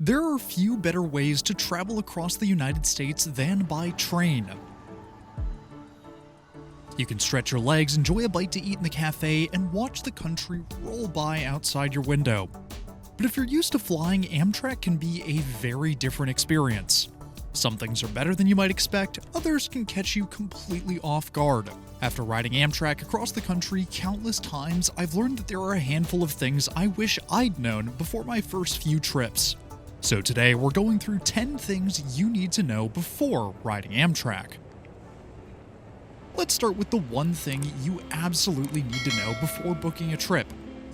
There are few better ways to travel across the United States than by train. You can stretch your legs, enjoy a bite to eat in the cafe, and watch the country roll by outside your window. But if you're used to flying, Amtrak can be a very different experience. Some things are better than you might expect, others can catch you completely off guard. After riding Amtrak across the country countless times, I've learned that there are a handful of things I wish I'd known before my first few trips. So today we're going through 10 things you need to know before riding Amtrak. Let's start with the one thing you absolutely need to know before booking a trip.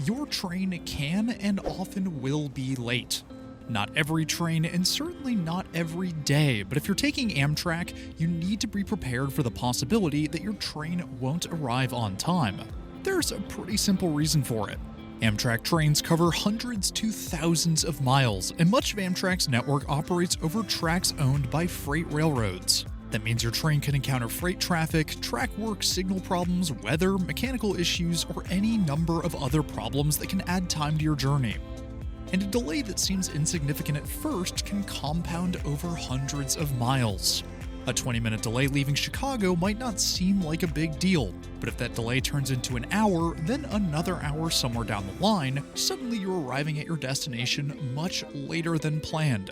Your train can and often will be late. Not every train, and certainly not every day, but if you're taking Amtrak, you need to be prepared for the possibility that your train won't arrive on time. There's a pretty simple reason for it. Amtrak trains cover hundreds to thousands of miles, and much of Amtrak's network operates over tracks owned by freight railroads. That means your train can encounter freight traffic, track work, signal problems, weather, mechanical issues, or any number of other problems that can add time to your journey. And a delay that seems insignificant at first can compound over hundreds of miles. A 20-minute delay leaving Chicago might not seem like a big deal, but if that delay turns into an hour, then another hour somewhere down the line, suddenly you're arriving at your destination much later than planned.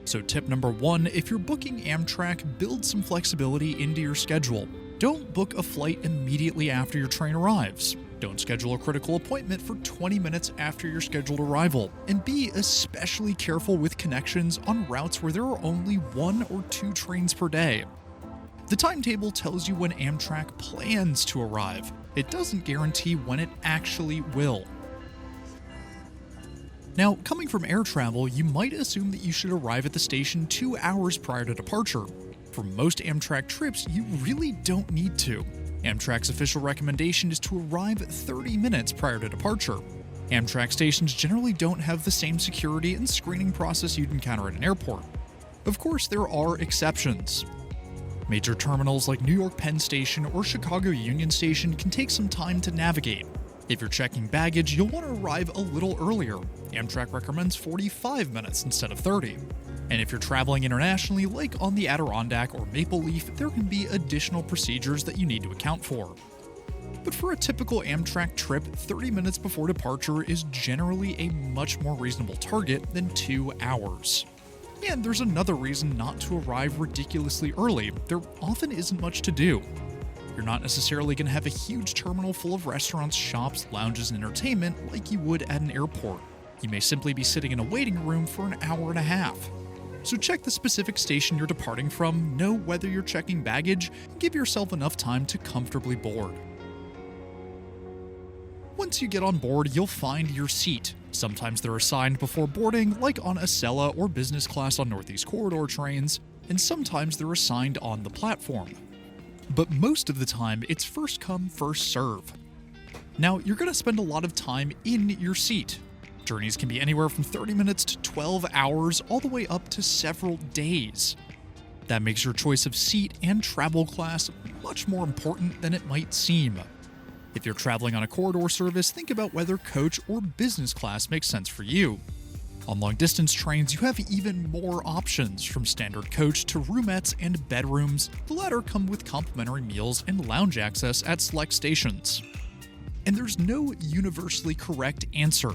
So tip number 1, if you're booking Amtrak, build some flexibility into your schedule. Don't book a flight immediately after your train arrives. Don't schedule a critical appointment for 20 minutes after your scheduled arrival. And be especially careful with connections on routes where there are only 1 or 2 trains per day. The timetable tells you when Amtrak plans to arrive. It doesn't guarantee when it actually will. Now, coming from air travel, you might assume that you should arrive at the station 2 hours prior to departure. For most Amtrak trips, you really don't need to. Amtrak's official recommendation is to arrive 30 minutes prior to departure. Amtrak stations generally don't have the same security and screening process you'd encounter at an airport. Of course, there are exceptions. Major terminals like New York Penn Station or Chicago Union Station can take some time to navigate. If you're checking baggage, you'll want to arrive a little earlier. Amtrak recommends 45 minutes instead of 30. And if you're traveling internationally, like on the Adirondack or Maple Leaf, there can be additional procedures that you need to account for. But for a typical Amtrak trip, 30 minutes before departure is generally a much more reasonable target than 2 hours. And there's another reason not to arrive ridiculously early. There often isn't much to do. You're not necessarily going to have a huge terminal full of restaurants, shops, lounges, and entertainment like you would at an airport. You may simply be sitting in a waiting room for an hour and a half. So check the specific station you're departing from, know whether you're checking baggage, and give yourself enough time to comfortably board. Once you get on board, you'll find your seat. Sometimes they're assigned before boarding, like on Acela or business class on Northeast Corridor trains, and sometimes they're assigned on the platform. But most of the time, it's first come, first serve. Now, you're going to spend a lot of time in your seat. Journeys can be anywhere from 30 minutes to 12 hours, all the way up to several days. That makes your choice of seat and travel class much more important than it might seem. If you're traveling on a corridor service, think about whether coach or business class makes sense for you. On long-distance trains, you have even more options, from standard coach to roomettes and bedrooms. The latter come with complimentary meals and lounge access at select stations. And there's no universally correct answer.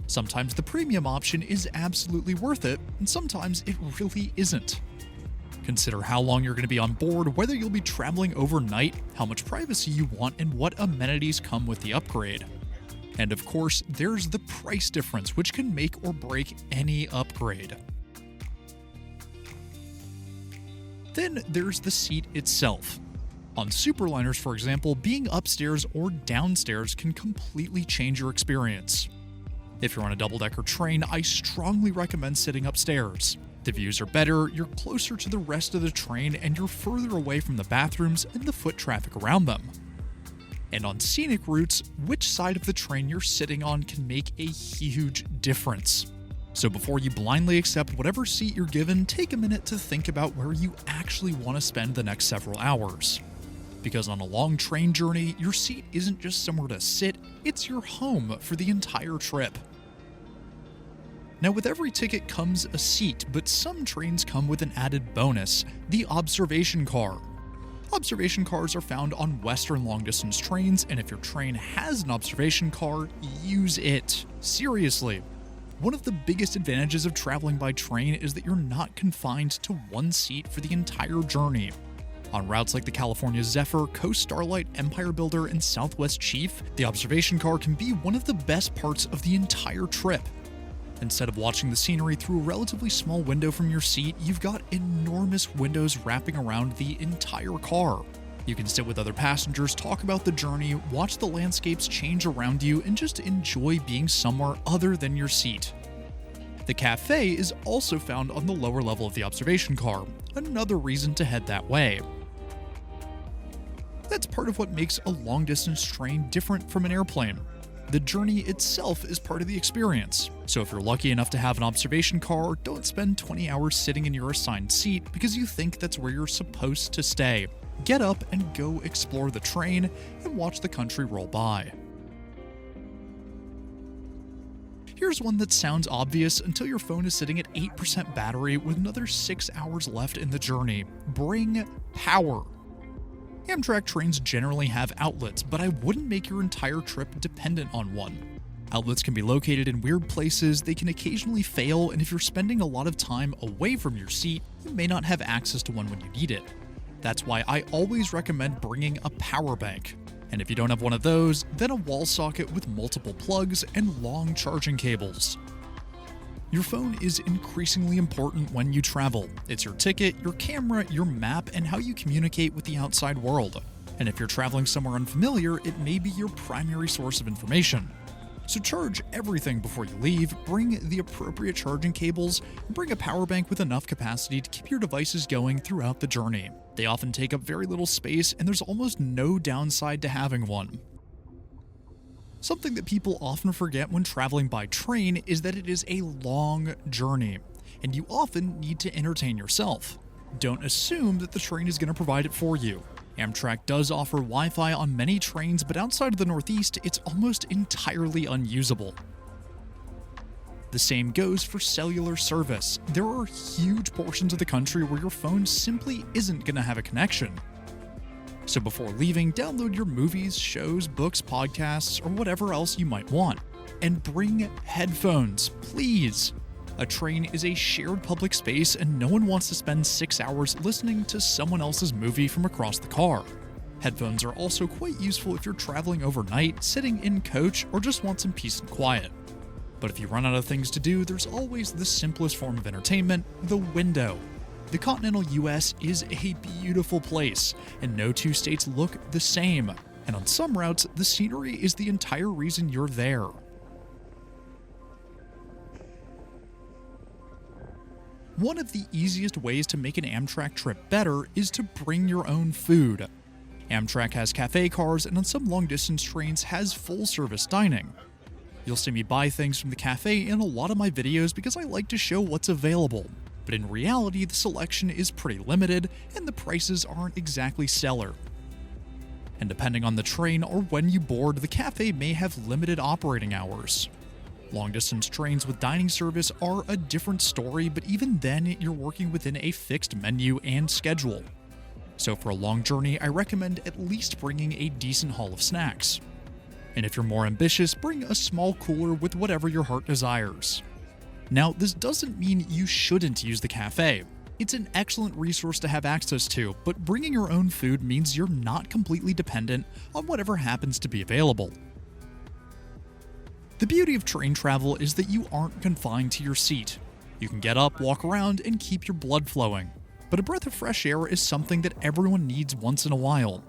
Sometimes the premium option is absolutely worth it, and sometimes it really isn't. Consider how long you're going to be on board, whether you'll be traveling overnight, how much privacy you want, and what amenities come with the upgrade. And of course, there's the price difference, which can make or break any upgrade. Then there's the seat itself. On superliners, for example, being upstairs or downstairs can completely change your experience. If you're on a double-decker train, I strongly recommend sitting upstairs. The views are better, you're closer to the rest of the train, and you're further away from the bathrooms and the foot traffic around them. And on scenic routes, which side of the train you're sitting on can make a huge difference. So before you blindly accept whatever seat you're given, take a minute to think about where you actually want to spend the next several hours. Because on a long train journey, your seat isn't just somewhere to sit, it's your home for the entire trip. Now, with every ticket comes a seat, but some trains come with an added bonus, the observation car. Observation cars are found on Western long-distance trains, and if your train has an observation car, use it. Seriously. One of the biggest advantages of traveling by train is that you're not confined to one seat for the entire journey. On routes like the California Zephyr, Coast Starlight, Empire Builder, and Southwest Chief, the observation car can be one of the best parts of the entire trip. Instead of watching the scenery through a relatively small window from your seat, you've got enormous windows wrapping around the entire car. You can sit with other passengers, talk about the journey, watch the landscapes change around you, and just enjoy being somewhere other than your seat. The cafe is also found on the lower level of the observation car, another reason to head that way. That's part of what makes a long-distance train different from an airplane. The journey itself is part of the experience, so if you're lucky enough to have an observation car, don't spend 20 hours sitting in your assigned seat because you think that's where you're supposed to stay. Get up and go explore the train and watch the country roll by. Here's one that sounds obvious until your phone is sitting at 8% battery with another 6 hours left in the journey. Bring power. Amtrak trains generally have outlets, but I wouldn't make your entire trip dependent on one. Outlets can be located in weird places, they can occasionally fail, and if you're spending a lot of time away from your seat, you may not have access to one when you need it. That's why I always recommend bringing a power bank. And if you don't have one of those, then a wall socket with multiple plugs and long charging cables. Your phone is increasingly important when you travel. It's your ticket, your camera, your map, and how you communicate with the outside world. And if you're traveling somewhere unfamiliar, it may be your primary source of information. So charge everything before you leave, bring the appropriate charging cables, and bring a power bank with enough capacity to keep your devices going throughout the journey. They often take up very little space, and there's almost no downside to having one. Something that people often forget when traveling by train is that it is a long journey, and you often need to entertain yourself. Don't assume that the train is going to provide it for you. Amtrak does offer Wi-Fi on many trains, but outside of the Northeast, it's almost entirely unusable. The same goes for cellular service. There are huge portions of the country where your phone simply isn't going to have a connection. So before leaving, download your movies, shows, books, podcasts, or whatever else you might want. And bring headphones, please. A train is a shared public space and no one wants to spend 6 hours listening to someone else's movie from across the car. Headphones are also quite useful if you're traveling overnight, sitting in coach, or just want some peace and quiet. But if you run out of things to do, there's always the simplest form of entertainment, the window. The continental US is a beautiful place, and no two states look the same, and on some routes, the scenery is the entire reason you're there. One of the easiest ways to make an Amtrak trip better is to bring your own food. Amtrak has cafe cars, and on some long-distance trains has full-service dining. You'll see me buy things from the cafe in a lot of my videos because I like to show what's available. But in reality, the selection is pretty limited, and the prices aren't exactly stellar. And depending on the train or when you board, the cafe may have limited operating hours. Long-distance trains with dining service are a different story, but even then, you're working within a fixed menu and schedule. So for a long journey, I recommend at least bringing a decent haul of snacks. And if you're more ambitious, bring a small cooler with whatever your heart desires. Now, this doesn't mean you shouldn't use the cafe. It's an excellent resource to have access to, but bringing your own food means you're not completely dependent on whatever happens to be available. The beauty of train travel is that you aren't confined to your seat. You can get up, walk around, and keep your blood flowing. But a breath of fresh air is something that everyone needs once in a while.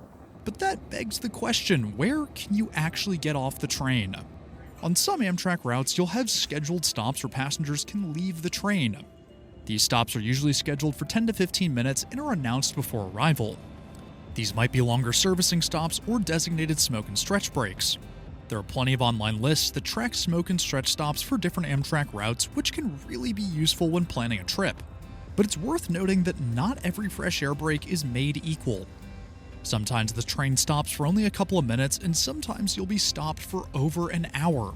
But that begs the question, where can you actually get off the train? On some Amtrak routes, you'll have scheduled stops where passengers can leave the train. These stops are usually scheduled for 10 to 15 minutes and are announced before arrival. These might be longer servicing stops or designated smoke and stretch breaks. There are plenty of online lists that track smoke and stretch stops for different Amtrak routes, which can really be useful when planning a trip. But it's worth noting that not every fresh air break is made equal. Sometimes the train stops for only a couple of minutes, and sometimes you'll be stopped for over an hour.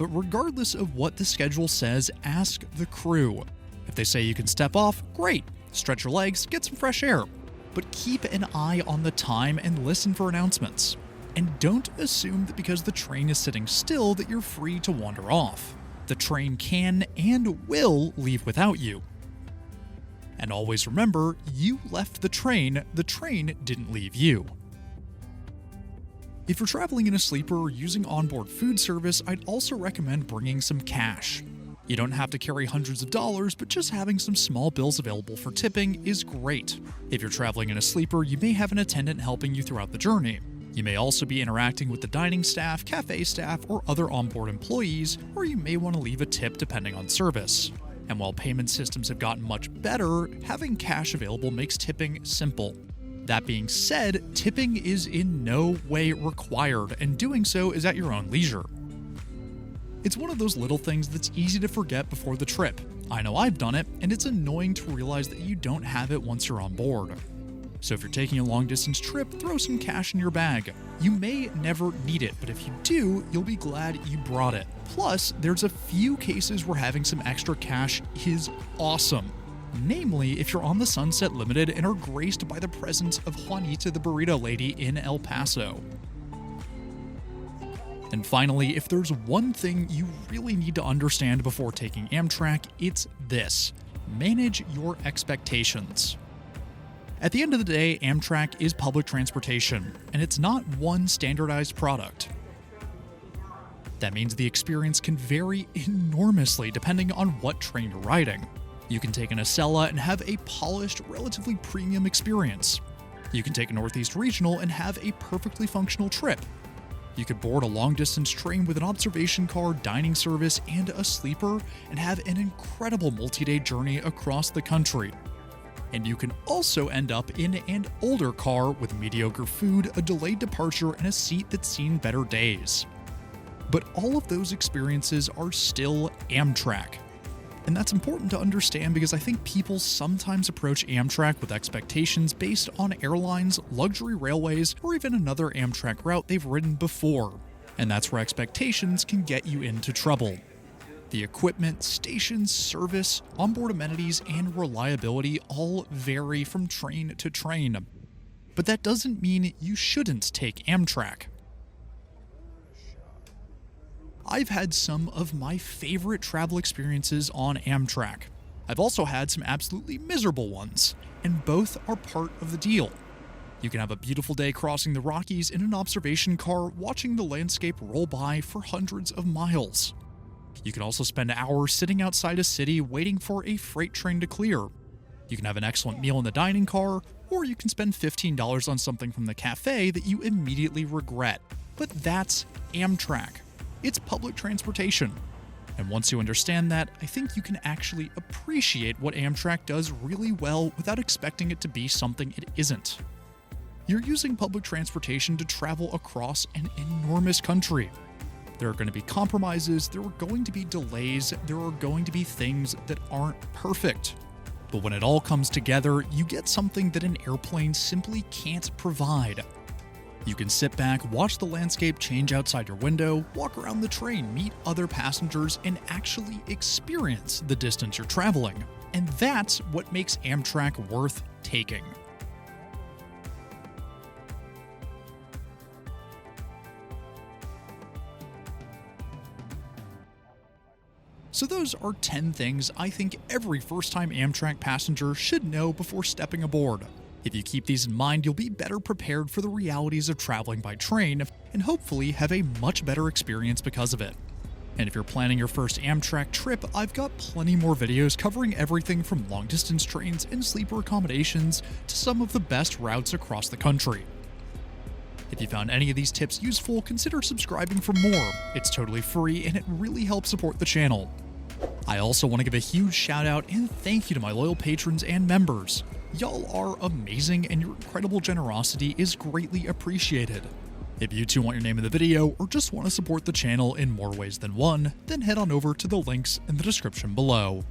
But regardless of what the schedule says, ask the crew. If they say you can step off, great. Stretch your legs, get some fresh air. But keep an eye on the time and listen for announcements. And don't assume that because the train is sitting still that you're free to wander off. The train can and will leave without you. And always remember, you left the train didn't leave you. If you're traveling in a sleeper or using onboard food service, I'd also recommend bringing some cash. You don't have to carry hundreds of dollars, but just having some small bills available for tipping is great. If you're traveling in a sleeper, you may have an attendant helping you throughout the journey. You may also be interacting with the dining staff, cafe staff, or other onboard employees, or you may want to leave a tip depending on service. And while payment systems have gotten much better, having cash available makes tipping simple. That being said, tipping is in no way required, and doing so is at your own leisure. It's one of those little things that's easy to forget before the trip. I know I've done it, and it's annoying to realize that you don't have it once you're on board. So if you're taking a long-distance trip, throw some cash in your bag. You may never need it, but if you do, you'll be glad you brought it. Plus, there's a few cases where having some extra cash is awesome. Namely, if you're on the Sunset Limited and are graced by the presence of Juanita the Burrito Lady in El Paso. And finally, if there's one thing you really need to understand before taking Amtrak, it's this: manage your expectations. At the end of the day, Amtrak is public transportation, and it's not one standardized product. That means the experience can vary enormously depending on what train you're riding. You can take an Acela and have a polished, relatively premium experience. You can take a Northeast Regional and have a perfectly functional trip. You could board a long-distance train with an observation car, dining service, and a sleeper, and have an incredible multi-day journey across the country. And you can also end up in an older car with mediocre food, a delayed departure, and a seat that's seen better days. But all of those experiences are still Amtrak. And that's important to understand because I think people sometimes approach Amtrak with expectations based on airlines, luxury railways, or even another Amtrak route they've ridden before. And that's where expectations can get you into trouble. The equipment, stations, service, onboard amenities, and reliability all vary from train to train. But that doesn't mean you shouldn't take Amtrak. I've had some of my favorite travel experiences on Amtrak. I've also had some absolutely miserable ones, and both are part of the deal. You can have a beautiful day crossing the Rockies in an observation car, watching the landscape roll by for hundreds of miles. You can also spend hours sitting outside a city waiting for a freight train to clear. You can have an excellent meal in the dining car, or you can spend $15 on something from the cafe that you immediately regret. But that's Amtrak. It's public transportation. And once you understand that, I think you can actually appreciate what Amtrak does really well without expecting it to be something it isn't. You're using public transportation to travel across an enormous country. There are going to be compromises, there are going to be delays, there are going to be things that aren't perfect. But when it all comes together, you get something that an airplane simply can't provide. You can sit back, watch the landscape change outside your window, walk around the train, meet other passengers, and actually experience the distance you're traveling. And that's what makes Amtrak worth taking. So those are 10 things I think every first-time Amtrak passenger should know before stepping aboard. If you keep these in mind, you'll be better prepared for the realities of traveling by train, and hopefully have a much better experience because of it. And if you're planning your first Amtrak trip, I've got plenty more videos covering everything from long-distance trains and sleeper accommodations to some of the best routes across the country. If you found any of these tips useful, consider subscribing for more. It's totally free and it really helps support the channel. I also want to give a huge shout out and thank you to my loyal patrons and members. Y'all are amazing and your incredible generosity is greatly appreciated. If you too want your name in the video or just want to support the channel in more ways than one, then head on over to the links in the description below.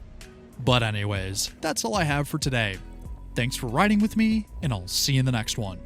But anyways, that's all I have for today. Thanks for riding with me, and I'll see you in the next one.